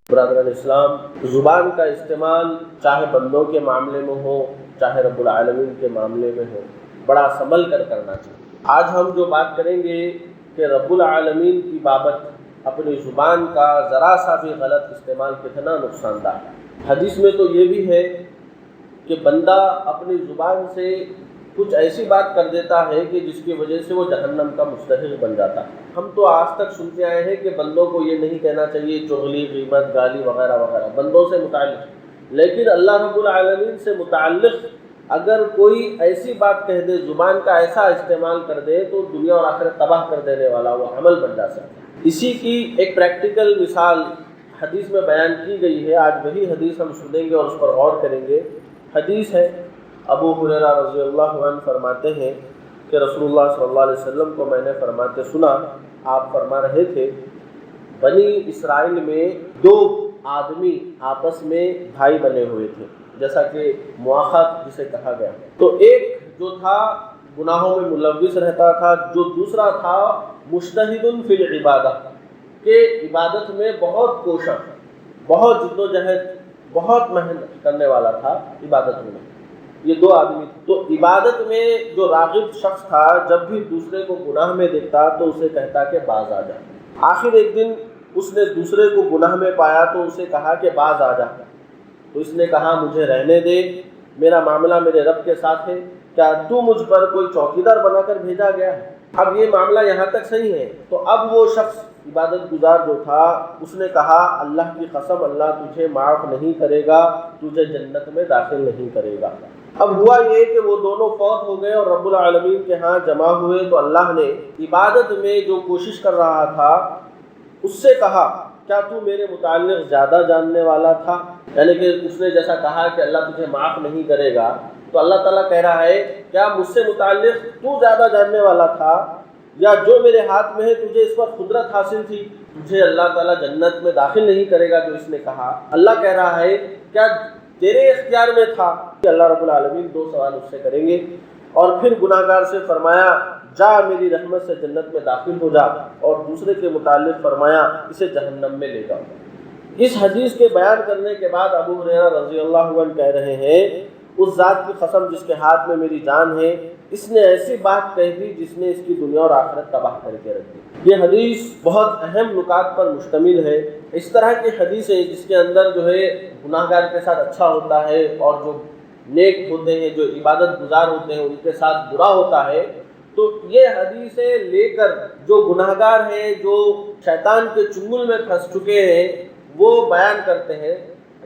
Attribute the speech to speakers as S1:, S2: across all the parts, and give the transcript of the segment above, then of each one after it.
S1: برادران اسلام، زبان کا استعمال چاہے بندوں کے معاملے میں ہو چاہے رب العالمین کے معاملے میں ہو، بڑا سنبھل کر کرنا چاہیے۔ آج ہم جو بات کریں گے کہ رب العالمین کی بابت اپنی زبان کا ذرا سا بھی غلط استعمال کتنا نقصان دہ ہے۔ حدیث میں تو یہ بھی ہے کہ بندہ اپنی زبان سے کچھ ایسی بات کر دیتا ہے کہ جس کی وجہ سے وہ جہنم کا مستحق بن جاتا ہے۔ ہم تو آج تک سنتے آئے ہیں کہ بندوں کو یہ نہیں کہنا چاہیے چغلی، غیبت، گالی وغیرہ وغیرہ بندوں سے متعلق، لیکن اللہ رب العالمین سے متعلق اگر کوئی ایسی بات کہہ دے، زبان کا ایسا استعمال کر دے تو دنیا اور آخرت تباہ کر دینے والا وہ عمل بن جا سکتا ہے۔ اسی کی ایک پریکٹیکل مثال حدیث میں بیان کی گئی ہے۔ آج وہی حدیث ہم سنیں گے اور اس پر غور کریں گے۔ حدیث ہے، ابو ہریرہ رضی اللہ عنہ فرماتے ہیں کہ رسول اللہ صلی اللہ علیہ وسلم کو میں نے فرماتے سنا، آپ فرما رہے تھے بنی اسرائیل میں دو آدمی آپس میں بھائی بنے ہوئے تھے، جیسا کہ مواخات جسے کہا گیا، تو ایک جو تھا گناہوں میں ملوث رہتا تھا، جو دوسرا تھا مجتہد فی العبادہ، کہ عبادت میں بہت کوشاں، بہت جد و جہد، بہت محنت کرنے والا تھا عبادت میں۔ یہ دو آدمی تھے، تو عبادت میں جو راغب شخص تھا جب بھی دوسرے کو گناہ میں دیکھتا تو اسے کہتا کہ باز آ جا۔ آخر ایک دن اس نے دوسرے کو گناہ میں پایا تو اسے کہا کہ باز آ جا، تو اس نے کہا مجھے رہنے دے، میرا معاملہ میرے رب کے ساتھ ہے، کیا تو مجھ پر کوئی چوکیدار بنا کر بھیجا گیا ہے؟ اب یہ معاملہ یہاں تک صحیح ہے۔ تو اب وہ شخص عبادت گزار جو تھا اس نے کہا اللہ کی قسم اللہ تجھے معاف نہیں کرے گا، تجھے جنت میں داخل نہیں کرے گا۔ اب ہوا یہ کہ وہ دونوں فوت ہو گئے اور رب العالمین کے ہاں جمع ہوئے، تو اللہ نے عبادت میں جو کوشش کر رہا تھا اس سے کہا کیا تو میرے متعلق زیادہ جاننے والا تھا؟ یعنی کہ اس نے جیسا کہا کہ اللہ تجھے معاف نہیں کرے گا، تو اللہ تعالیٰ کہہ رہا ہے کیا مجھ سے متعلق تو زیادہ جاننے والا تھا، یا جو میرے ہاتھ میں ہے تجھے اس پر قدرت حاصل تھی، تجھے اللہ تعالیٰ جنت میں داخل نہیں کرے گا جو اس نے کہا۔ اللہ کہہ رہا ہے کیا تیرے اختیار میں تھا؟ کہ اللہ رب العالمین دو سوال اس سے کریں گے، اور پھر گناہگار سے فرمایا جا میری رحمت سے جنت میں داخل ہو جا، اور دوسرے کے متعلق فرمایا اسے جہنم میں لے جاؤ۔ اس حدیث کے بیان کرنے کے بعد ابو ہریرہ رضی اللہ عنہ کہہ رہے ہیں اس ذات کی قسم جس کے ہاتھ میں میری جان ہے، اس نے ایسی بات کہہ دی جس نے اس کی دنیا اور آخرت تباہ کر کے رکھ دی۔ یہ حدیث بہت اہم نکات پر مشتمل ہے۔ اس طرح کی حدیث ہے جس کے اندر جو ہے گناہگار کے ساتھ اچھا ہوتا ہے، اور جو نیک ہوتے ہیں، جو عبادت گزار ہوتے ہیں، ان کے ساتھ برا ہوتا ہے۔ تو یہ حدیثیں لے کر جو گناہگار ہیں، جو شیطان کے چنگل میں پھنس چکے ہیں، وہ بیان کرتے ہیں،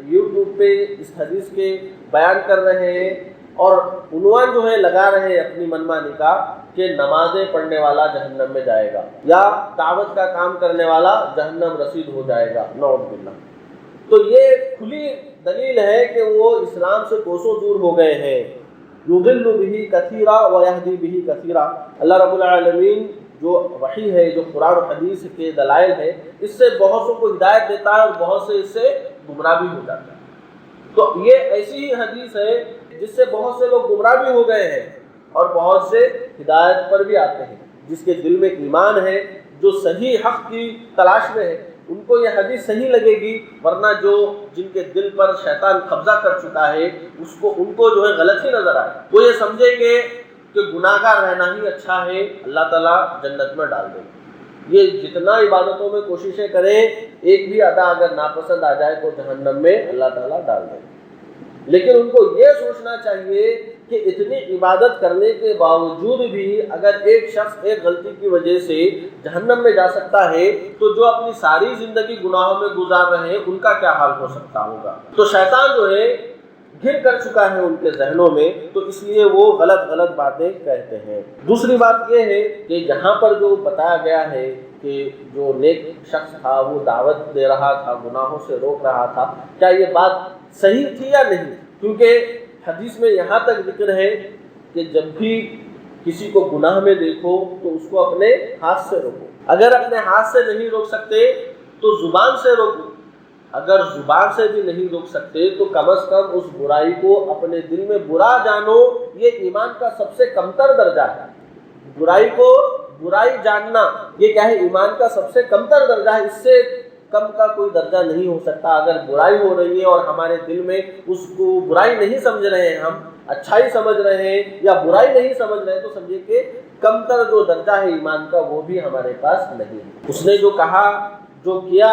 S1: یوٹیوب پہ اس حدیث کے بیان کر رہے ہیں، اور عنوان جو ہے لگا رہے ہیں اپنی منمانی کا کہ نمازیں پڑھنے والا جہنم میں جائے گا، یا دعوت کا کام کرنے والا جہنم رسید ہو جائے گا، نعوذ باللہ۔ تو یہ کھلی دلیل ہے کہ وہ اسلام سے کوسوں دور ہو گئے ہیں۔ یضل بہ کثیرا ویہدی بہ کثیرا، اللہ رب العالمین جو وحی ہے، جو قرآن و حدیث کے دلائل ہے، اس سے بہت سے کو ہدایت دیتا ہے اور بہت سے اس سے گمراہ بھی ہو جاتا ہے۔ تو یہ ایسی ہی حدیث ہے جس سے بہت سے لوگ گمراہ بھی ہو گئے ہیں اور بہت سے ہدایت پر بھی آتے ہیں۔ جس کے دل میں ایمان ہے، جو صحیح حق کی تلاش میں ہے، ان کو یہ حدیث صحیح لگے گی، ورنہ جو جن کے دل پر شیطان قبضہ کر چکا ہے ان کو جو ہے غلط ہی نظر آئے، وہ یہ سمجھیں گے کہ گناہگار رہنا ہی اچھا ہے، اللہ تعالیٰ جنت میں ڈال دے گا۔ یہ جتنا عبادتوں میں کوششیں کریں، ایک بھی ادا اگر ناپسند آ جائے تو جہنم میں اللہ تعالیٰ ڈال دے گا۔ لیکن ان کو یہ سوچنا چاہیے کہ اتنی عبادت کرنے کے باوجود بھی اگر ایک شخص ایک غلطی کی وجہ سے جہنم میں جا سکتا ہے، تو جو اپنی ساری زندگی گناہوں میں گزار رہے ہیں ان کا کیا حال ہو سکتا ہوگا۔ تو شیطان جو ہے گھر کر چکا ہے ان کے ذہنوں میں، تو اس لیے وہ غلط باتیں کہتے ہیں۔ دوسری بات یہ ہے کہ یہاں پر جو بتایا گیا ہے کہ جو نیک شخص تھا وہ دعوت دے رہا تھا، گناہوں سے روک رہا تھا، کیا یہ بات صحیح تھی یا نہیں؟ کیونکہ حدیث میں یہاں تک ذکر ہے کہ جب بھی کسی کو گناہ میں دیکھو تو اس کو اپنے ہاتھ سے روکو۔ اگر اپنے ہاتھ سے نہیں روک سکتے تو زبان سے روکو، اگر زبان سے بھی نہیں روک سکتے تو کم از کم اس برائی کو اپنے دل میں برا جانو۔ یہ ایمان کا سب سے کمتر درجہ ہے، برائی کو برائی جاننا، یہ کیا ہے؟ ایمان کا سب سے کمتر درجہ ہے۔ اس سے کم کا کوئی درجہ نہیں ہو سکتا. اگر برائی ہو رہی ہے اور ہمارے دل میں اس کو برائی نہیں سمجھ رہے ہیں، ہم اچھائی سمجھ رہے ہیں یا برائی نہیں سمجھ رہے ہیں، تو سمجھے کہ کم تر جو درجہ ہے ایمان کا وہ بھی ہمارے پاس نہیں ہے. اس نے جو کہا، جو کیا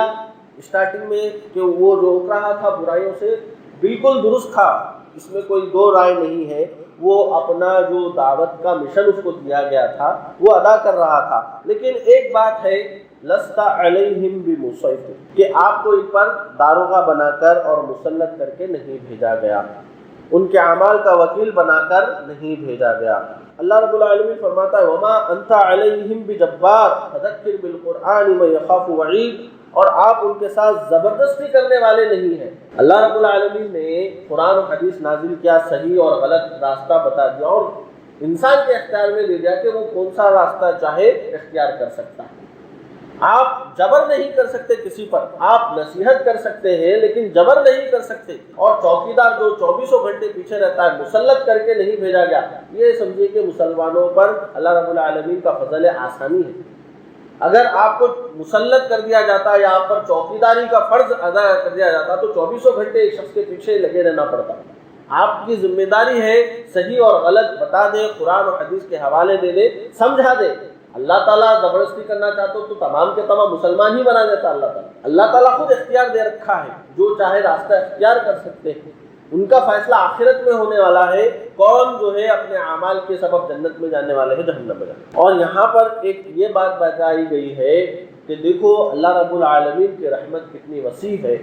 S1: اسٹارٹنگ میں کہ وہ روک رہا تھا برائیوں سے، بالکل درست تھا، اس میں کوئی دو رائے نہیں ہے. وہ اپنا جو دعوت کا مشن اس کو دیا گیا تھا وہ ادا کر رہا تھا. لیکن ایک بات ہے، لست علیہم بمسیطر، کہ آپ کو ان پر داروغہ بنا کر اور مسلط کر کے نہیں بھیجا گیا، ان کے اعمال کا وکیل بنا کر نہیں بھیجا گیا. اللہ رب العالمین فرماتا ہے وما انت علیہم بجبار فذکر بالقرآن من یخاف وعید، اور آپ ان کے ساتھ زبردستی کرنے والے نہیں ہیں. اللہ رب العالمین نے قرآن و حدیث نازل کیا، صحیح اور غلط راستہ بتا دیا اور انسان کے اختیار میں دے دیا کہ وہ کون سا راستہ چاہے اختیار کر سکتا ہے. آپ جبر نہیں کر سکتے کسی پر، آپ نصیحت کر سکتے ہیں لیکن جبر نہیں کر سکتے. اور چوکیدار جو 24 گھنٹے پیچھے رہتا ہے، مسلط کر کے نہیں بھیجا گیا. یہ سمجھیے کہ مسلمانوں پر اللہ رب العالمین کا فضل آسانی ہے. اگر آپ کو مسلط کر دیا جاتا یا آپ پر چوکیداری کا فرض ادا کر دیا جاتا تو 24 گھنٹے ایک شخص کے پیچھے لگے رہنا پڑتا. آپ کی ذمہ داری ہے صحیح اور غلط بتا دیں، قرآن و حدیث کے حوالے دے دیں، سمجھا دیں. اللہ تعالیٰ زبردستی کرنا چاہتا تو تمام کے تمام مسلمان ہی بنا دیتا. اللہ تعالیٰ خود اختیار دے رکھا ہے، جو چاہے راستہ اختیار کر سکتے ہیں. ان کا فیصلہ آخرت میں ہونے والا ہے، کون جو ہے اپنے اعمال کے سبب جنت میں جانے والے ہیں، جہنم میں جانے. اور یہاں پر ایک یہ بات بتائی گئی ہے کہ دیکھو اللہ رب العالمین کی رحمت کتنی وسیع ہے.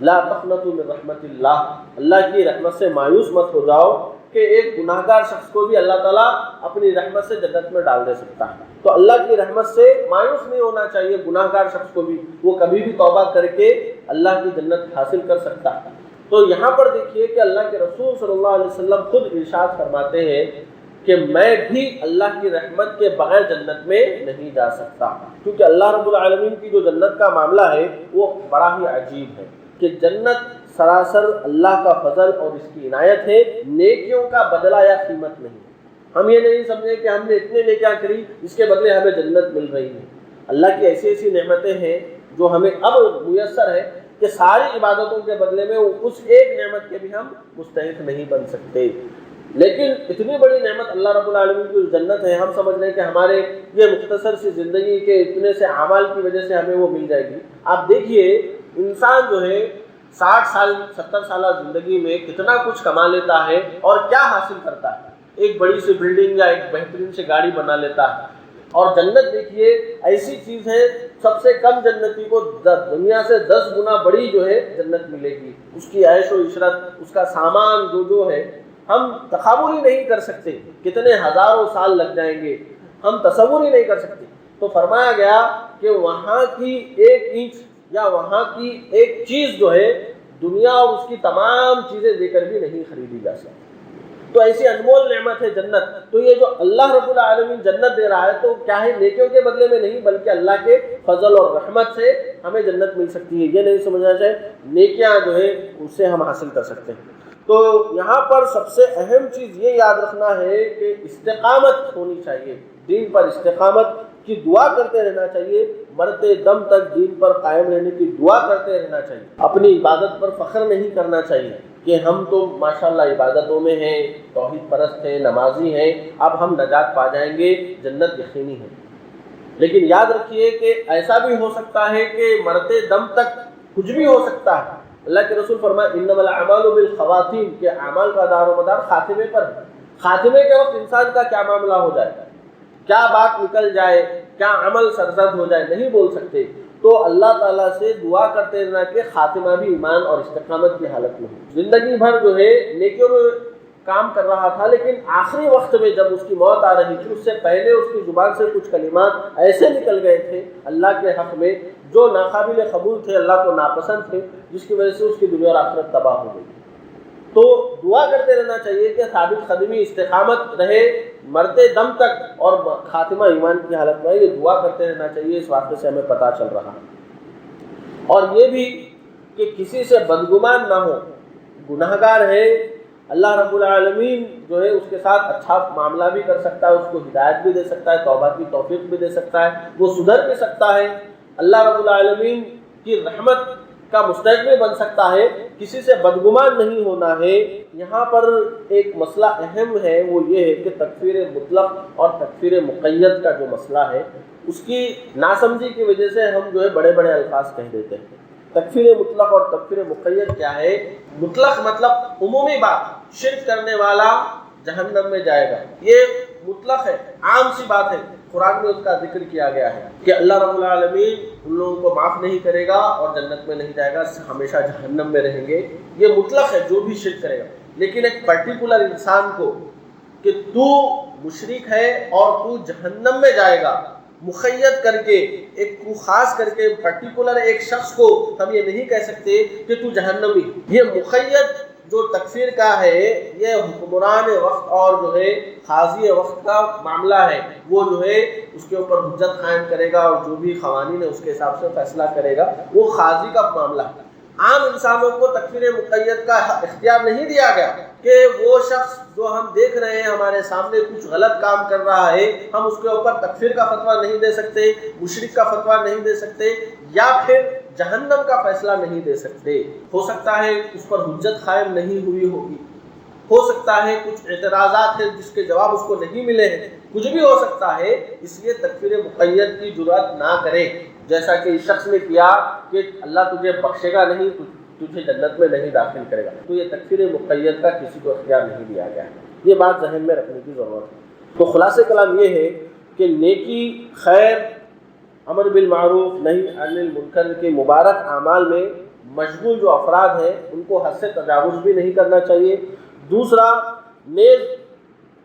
S1: لا تقنطوا من رحمت اللہ، اللہ کی رحمت سے مایوس مت ہو جاؤ کہ ایک گناہ گار شخص کو بھی اللہ تعالیٰ اپنی رحمت سے جنت میں ڈال دے سکتا ہے. تو اللہ کی رحمت سے مایوس نہیں ہونا چاہیے. گناہ گار شخص کو بھی وہ کبھی بھی توبہ کر کے اللہ کی جنت حاصل کر سکتا ہے. تو یہاں پر دیکھیے کہ اللہ کے رسول صلی اللہ علیہ وسلم خود ارشاد فرماتے ہیں کہ میں بھی اللہ کی رحمت کے بغیر جنت میں نہیں جا سکتا. کیونکہ اللہ رب العالمین کی جو جنت کا معاملہ ہے وہ بڑا ہی عجیب ہے کہ جنت سراسر اللہ کا فضل اور اس کی عنایت ہے، نیکیوں کا بدلہ یا قیمت نہیں. ہم یہ نہیں سمجھیں کہ ہم نے اتنے نیکیاں کری اس کے بدلے ہمیں جنت مل رہی ہے. اللہ کی ایسی ایسی نعمتیں ہیں جو ہمیں اب میسر ہے کہ ساری عبادتوں کے بدلے میں اس ایک نعمت کے بھی ہم مستحق نہیں بن سکتے. لیکن اتنی بڑی نعمت اللہ رب العالمین کی جنت ہے، ہم سمجھ رہے ہیں کہ ہمارے یہ مختصر سی زندگی کے اتنے سے اعمال کی وجہ سے ہمیں وہ مل جائے گی. آپ دیکھیے انسان جو ہے 60 سال 70 سالہ زندگی میں کتنا کچھ کما لیتا ہے اور کیا حاصل کرتا ہے. ایک بڑی سی بلڈنگ یا ایک بہترین سی گاڑی بنا لیتا ہے. اور جنت دیکھیے ایسی چیز ہے، سب سے کم جنتی کو دنیا سے 10 گنا بڑی جو ہے جنت ملے گی. اس کی عیش و عشرت، اس کا سامان جو ہے ہم تصور ہی نہیں کر سکتے. کتنے ہزاروں سال لگ جائیں گے، ہم تصور ہی نہیں کر سکتے. تو فرمایا گیا کہ وہاں کی ایک اینچ یا وہاں کی ایک چیز جو ہے دنیا اور اس کی تمام چیزیں دے کر بھی نہیں خریدی جا سکتی. تو ایسی انمول نعمت ہے جنت. تو یہ جو اللہ رب العالمین جنت دے رہا ہے تو کیا ہے نیکیوں کے بدلے میں نہیں بلکہ اللہ کے فضل اور رحمت سے ہمیں جنت مل سکتی ہے. یہ نہیں سمجھنا چاہیے نیکیاں جو ہے اس سے ہم حاصل کر سکتے ہیں. تو یہاں پر سب سے اہم چیز یہ یاد رکھنا ہے کہ استقامت ہونی چاہیے. دین پر استقامت کی دعا کرتے رہنا چاہیے، مرتے دم تک دین پر قائم رہنے کی دعا کرتے رہنا چاہیے. اپنی عبادت پر فخر نہیں کرنا چاہیے کہ ہم تو ماشاءاللہ عبادتوں میں ہیں، توحید پرست ہیں، نمازی ہیں، اب ہم نجات پا جائیں گے، جنت یقینی ہے. لیکن یاد رکھیے کہ ایسا بھی ہو سکتا ہے کہ مرتے دم تک کچھ بھی ہو سکتا ہے. اللہ کے رسول فرمائے انما الاعمال بالخواتیم، کہ اعمال کا دار و مدار خاتمے پر ہے. خاتمے کے وقت انسان کا کیا معاملہ ہو جائے، کیا بات نکل جائے، کیا عمل سرزد ہو جائے، نہیں بول سکتے. تو اللہ تعالیٰ سے دعا کرتے رہنا کہ خاتمہ بھی ایمان اور استقامت کی حالت میں ہو. زندگی بھر جو ہے نیکیوں میں کام کر رہا تھا، لیکن آخری وقت میں جب اس کی موت آ رہی تھی اس سے پہلے اس کی زبان سے کچھ کلمات ایسے نکل گئے تھے اللہ کے حق میں جو ناقابل قبول تھے، اللہ کو ناپسند تھے، جس کی وجہ سے اس کی دنیا اور آخرت تباہ ہو گئی. تو دعا کرتے رہنا چاہیے کہ ثابت قدمی استقامت رہے مرتے دم تک اور خاتمہ ایمان کی حالت میں. یہ دعا کرتے رہنا چاہیے. اس واقعے سے ہمیں پتہ چل رہا ہے. اور یہ بھی کہ کسی سے بدگمان نہ ہو. گناہ گار ہے، اللہ رب العالمین جو ہے اس کے ساتھ اچھا معاملہ بھی کر سکتا ہے، اس کو ہدایت بھی دے سکتا ہے، توبہ کی توفیق بھی دے سکتا ہے، وہ سدھر بھی سکتا ہے. اللہ رب العالمین کی رحمت کا مستحق نہیں بن سکتا ہے، کسی سے بدگمان نہیں ہونا ہے۔ یہاں پر ایک مسئلہ اہم ہے، وہ یہ ہے کہ تکفیر مطلق اور تکفیر مقید کا جو مسئلہ ہے اس کی ناسمجھی کی وجہ سے ہم جو ہے بڑے بڑے الفاظ کہہ دیتے ہیں۔ تکفیر مطلق اور تکفیر مقید کیا ہے؟ مطلق مطلب عمومی بات، شرک کرنے والا جہنم میں جائے گا، یہ مطلق ہے، عام سی بات ہے، قرآن میں اس کا ذکر کیا گیا ہے کہ اللہ رب العالمین ان لوگوں کو معاف نہیں کرے گا اور جنت میں نہیں جائے گا، ہمیشہ جہنم میں رہیں گے، یہ مطلق ہے جو بھی شرک کرے گا۔ لیکن ایک پرٹیکولر انسان کو کہ تو مشرک ہے اور تو جہنم میں جائے گا، مقید کر کے ایک کو خاص کر کے پرٹیکولر ایک شخص کو ہم یہ نہیں کہہ سکتے کہ تو جہنمی، یہ مقید جو تکفیر کا ہے یہ حکمران وقت اور جو ہے قاضی وقت کا معاملہ ہے، وہ جو ہے اس کے اوپر حجت قائم کرے گا اور جو بھی قوانین ہے اس کے حساب سے فیصلہ کرے گا، وہ قاضی کا معاملہ ہے۔ عام انسانوں کو تکفیر مقید کا اختیار نہیں دیا گیا کہ وہ شخص جو ہم دیکھ رہے ہیں ہمارے سامنے کچھ غلط کام کر رہا ہے، ہم اس کے اوپر تکفیر کا فتویٰ نہیں دے سکتے، مشرک کا فتویٰ نہیں دے سکتے، یا پھر جہنم کا فیصلہ نہیں دے سکتے۔ ہو سکتا ہے اس پر حجت قائم نہیں ہوئی ہوگی، ہو سکتا ہے کچھ اعتراضات ہیں جس کے جواب اس کو نہیں ملے ہیں، کچھ بھی ہو سکتا ہے، اس لیے تکفیر مقید کی جرات نہ کرے، جیسا کہ اس شخص نے کیا کہ اللہ تجھے بخشے گا نہیں، تجھے جنت میں نہیں داخل کرے گا، تو یہ تکفیر مقید کا کسی کو اختیار نہیں دیا گیا ہے، یہ بات ذہن میں رکھنے کی ضرورت ہے۔ تو خلاصہ کلام یہ ہے کہ نیکی، خیر، امر بالمعروف، نہی عن المنکر کے مبارک اعمال میں مشغول جو افراد ہیں ان کو حد سے تجاوز بھی نہیں کرنا چاہیے۔ دوسرا، نیز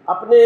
S1: اپنے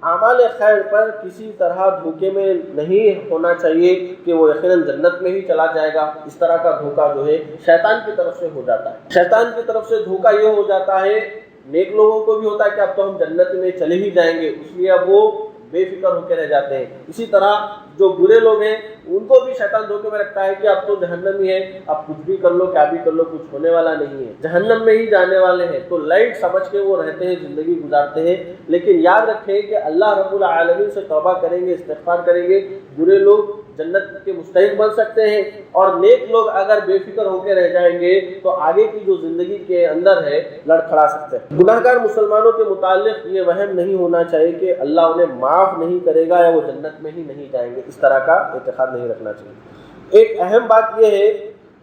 S1: اعمال خیر پر کسی طرح دھوکے میں نہیں ہونا چاہیے کہ وہ یقیناً جنت میں ہی چلا جائے گا، اس طرح کا دھوکہ جو ہے شیطان کی طرف سے ہو جاتا ہے۔ شیطان کی طرف سے دھوکہ یہ ہو جاتا ہے، نیک لوگوں کو بھی ہوتا ہے کہ اب تو ہم جنت میں چلے ہی جائیں گے، اس لیے اب وہ بے فکر ہو کے رہ جاتے ہیں۔ اسی طرح جو برے لوگ ہیں ان کو بھی شیطان دھوکے میں رکھتا ہے کہ اب تو جہنم ہی ہے، اب کچھ بھی کر لو، کیا بھی کر لو، کچھ ہونے والا نہیں ہے، جہنم میں ہی جانے والے ہیں، تو لائٹ سمجھ کے وہ رہتے ہیں، زندگی گزارتے ہیں۔ لیکن یاد رکھیں کہ اللہ رب العالمین سے توبہ کریں گے، استغفار کریں گے، برے لوگ جنت کے مستحق بن سکتے ہیں، اور نیک لوگ اگر بے فکر ہو کے رہ جائیں گے تو آگے کی جو زندگی کے اندر ہے لڑکھڑا سکتے ہیں۔ گناہ گار مسلمانوں کے متعلق یہ وہم نہیں ہونا چاہیے کہ اللہ انہیں معاف نہیں کرے گا یا وہ جنت میں ہی نہیں جائیں گے، اس طرح کا اعتقاد نہیں رکھنا چاہیے۔ ایک اہم بات یہ ہے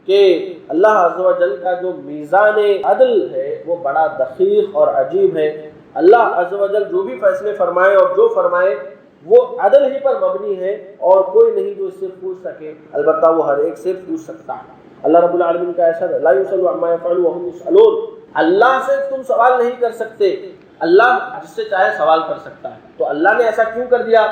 S1: کہ اللہ عز و جل کا جو میزان عدل ہے وہ بڑا دقیق اور عجیب ہے۔ اللہ عز و جل جو بھی فیصلے فرمائے اور جو فرمائے وہ عدل ہی پر مبنی ہے، اور کوئی نہیں جو اس سے پوچھ سکے، البتہ وہ ہر ایک سے پوچھ سکتا ہے۔ اللہ رب العالمین کا ایسا ہے، لا یسأل عما یفعل وهم یسألون، اللہ سے تم سوال نہیں کر سکتے، اللہ جس سے چاہے سوال کر سکتا ہے۔ تو اللہ نے ایسا کیوں کر دیا؟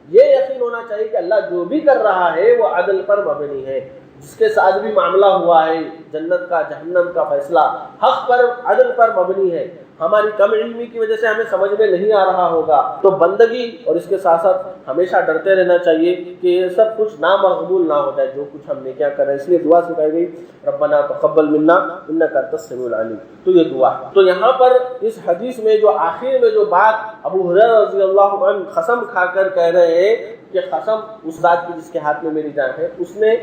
S1: یہ یقین ہونا چاہیے کہ اللہ جو بھی کر رہا ہے وہ عدل پر مبنی ہے۔ جس کے ساتھ بھی معاملہ ہوا ہے، جنت کا جہنم کا فیصلہ حق پر، عدل پر مبنی ہے۔ ہماری کم علمی کی وجہ سے ہمیں سمجھ میں نہیں آ رہا ہوگا، تو بندگی اور اس کے ساتھ ساتھ ہمیشہ ڈرتے رہنا چاہیے کہ یہ سب کچھ نامقبول نہ ہو جائے جو کچھ ہم نے کیا کر رہے ہیں۔ اس لیے دعا سکھائی گئی، ربنا تقبل منا انک انت السمیع العلیم، تو یہ دعا۔ تو یہاں پر اس حدیث میں جو آخر میں جو بات ابو ہریرہ رضی اللہ عنہ قسم کھا کر کہہ رہے ہیں کہ قسم اس ذات کی جس کے ہاتھ میں میری جان ہے، اس نے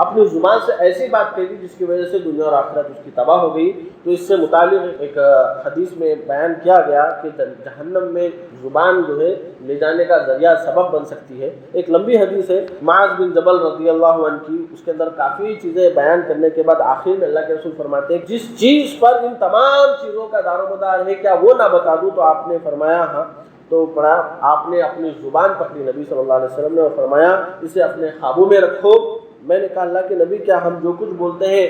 S1: اپنی زبان سے ایسی بات کہی تھی جس کی وجہ سے دنیا اور آخرت اس کی تباہ ہو گئی۔ تو اس سے متعلق ایک حدیث میں بیان کیا گیا کہ جہنم میں زبان جو ہے لے جانے کا ذریعہ سبب بن سکتی ہے۔ ایک لمبی حدیث ہے معاذ بن جبل رضی اللہ عنہ کی، اس کے اندر کافی چیزیں بیان کرنے کے بعد آخر میں اللہ کے رسول فرماتے ہیں جس چیز پر ان تمام چیزوں کا دار و مدار ہے کیا وہ نہ بتا دوں؟ تو آپ نے فرمایا ہاں، تو پڑھا، آپ نے اپنی زبان پکڑی نبی صلی اللہ علیہ وسلم نے، اور فرمایا اسے اپنے قابو میں رکھو۔ میں نے کہا اللہ کے نبی کیا ہم جو کچھ بولتے ہیں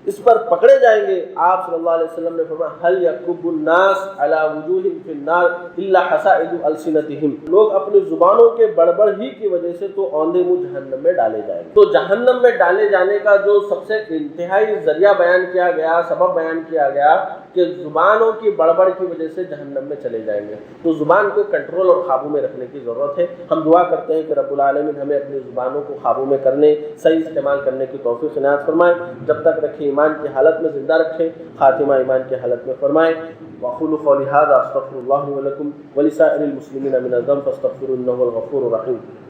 S1: اس پر پکڑے جائیں گے؟ آپ صلی اللہ علیہ وسلم نے فرمایا هل يكب الناس على وجوههم في النار الا حصائد السنتهم، لوگ اپنی زبانوں کے بڑبڑ ہی کی وجہ سے تو اوندے منہ جہنم میں ڈالے جائیں گے۔ تو جہنم میں ڈالے جانے کا جو سب سے انتہائی ذریعہ بیان کیا گیا، سبب بیان کیا گیا کہ زبانوں کی بڑبڑ کی وجہ سے جہنم میں چلے جائیں گے۔ تو زبان کو کنٹرول اور قابو میں رکھنے کی ضرورت ہے۔ ہم دعا کرتے ہیں کہ رب العالمین ہمیں اپنی زبانوں کو قابو میں کرنے، صحیح استعمال کرنے کی توفیق عنایت فرمائے، جب تک رکھے ایمان کی حالت میں زندہ رکھے، خاتمہ ایمان کی حالت میں فرمائے۔ وأقول قولي هذا أستغفر الله لي ولكم ولسائر المسلمين من الذنب فاستغفروه إنه هو الغفور الرحيم۔